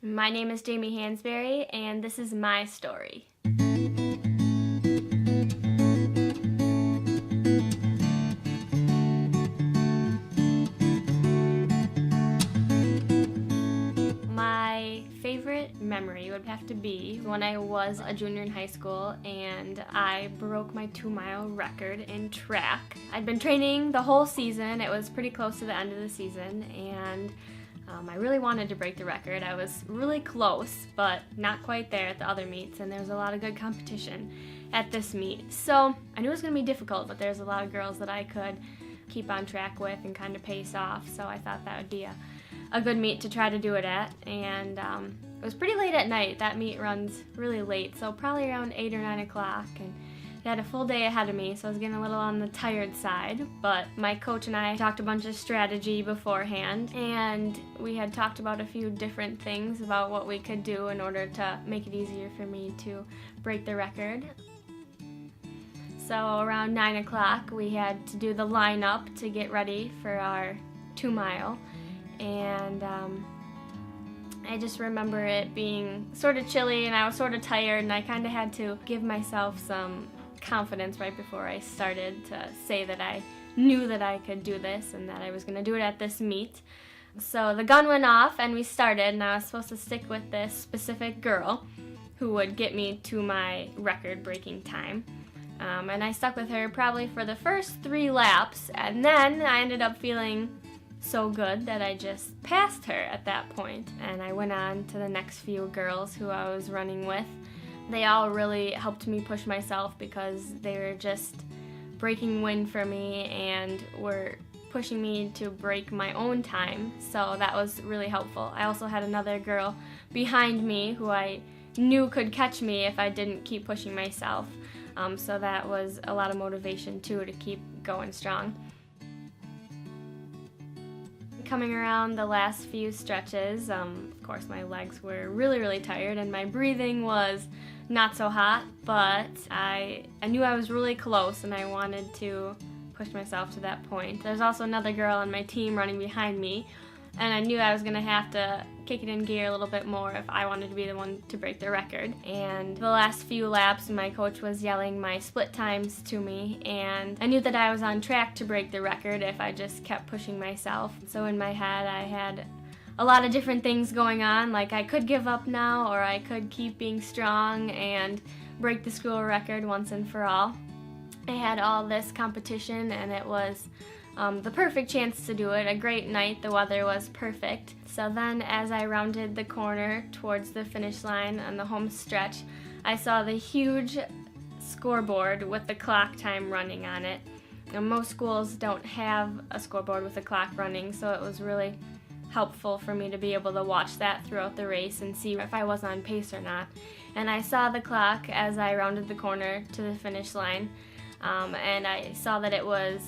My name is Jamie Hansbery, and this is my story. My favorite memory would have to be when I was a junior in high school and I broke my 2-mile record in track. I'd been training the whole season. It was pretty close to the end of the season, and I really wanted to break the record. I was really close, but not quite there at the other meets, and there was a lot of good competition at this meet. So I knew it was going to be difficult, but there's a lot of girls that I could keep on track with and kind of pace off, so I thought that would be a good meet to try to do it at. And it was pretty late at night. That meet runs really late, so probably around 8 or 9 o'clock, and I had a full day ahead of me, so I was getting a little on the tired side. But my coach and I talked a bunch of strategy beforehand, and we had talked about a few different things about what we could do in order to make it easier for me to break the record. So around 9 o'clock, we had to do the lineup to get ready for our 2-mile, and I just remember it being sort of chilly, and I was sort of tired, and I kind of had to give myself some confidence right before I started to say that I knew that I could do this and that I was going to do it at this meet. So the gun went off and we started, and I was supposed to stick with this specific girl who would get me to my record-breaking time. And I stuck with her probably for the first 3 laps, and then I ended up feeling so good that I just passed her at that point. And I went on to the next few girls who I was running with. They all really helped me push myself because they were just breaking wind for me and were pushing me to break my own time, so that was really helpful. I also had another girl behind me who I knew could catch me if I didn't keep pushing myself, so that was a lot of motivation too to keep going strong. Coming around the last few stretches, of course my legs were really tired and my breathing was not so hot, but I knew I was really close and I wanted to push myself to that point. There's also another girl on my team running behind me, and I knew I was going to have to kick it in gear a little bit more if I wanted to be the one to break the record. And the last few laps, my coach was yelling my split times to me, and I knew that I was on track to break the record if I just kept pushing myself. So in my head, I had a lot of different things going on, like I could give up now, or I could keep being strong and break the school record once and for all. I had all this competition, and it was the perfect chance to do it. A great night, the weather was perfect. So then as I rounded the corner towards the finish line on the home stretch, I saw the huge scoreboard with the clock time running on it. Now, most schools don't have a scoreboard with a clock running, so it was really helpful for me to be able to watch that throughout the race and see if I was on pace or not. And I saw the clock as I rounded the corner to the finish line, and I saw that it was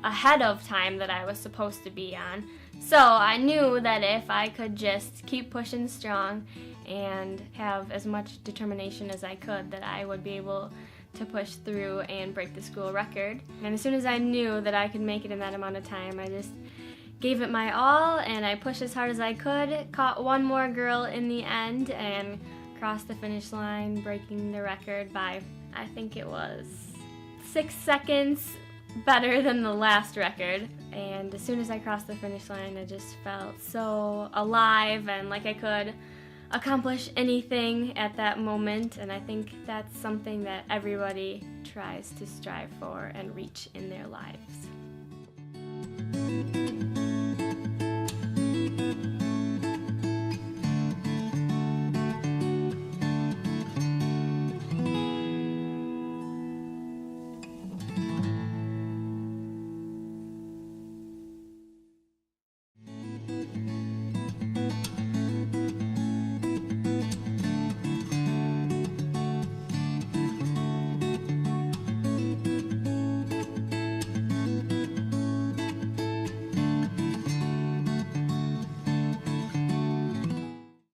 ahead of time that I was supposed to be on. So I knew that if I could just keep pushing strong and have as much determination as I could, that I would be able to push through and break the school record. And as soon as I knew that I could make it in that amount of time, I just gave it my all, and I pushed as hard as I could, caught one more girl in the end, and crossed the finish line, breaking the record by, I think it was 6 seconds better than the last record. And as soon as I crossed the finish line, I just felt so alive and like I could accomplish anything at that moment, and I think that's something that everybody tries to strive for and reach in their lives.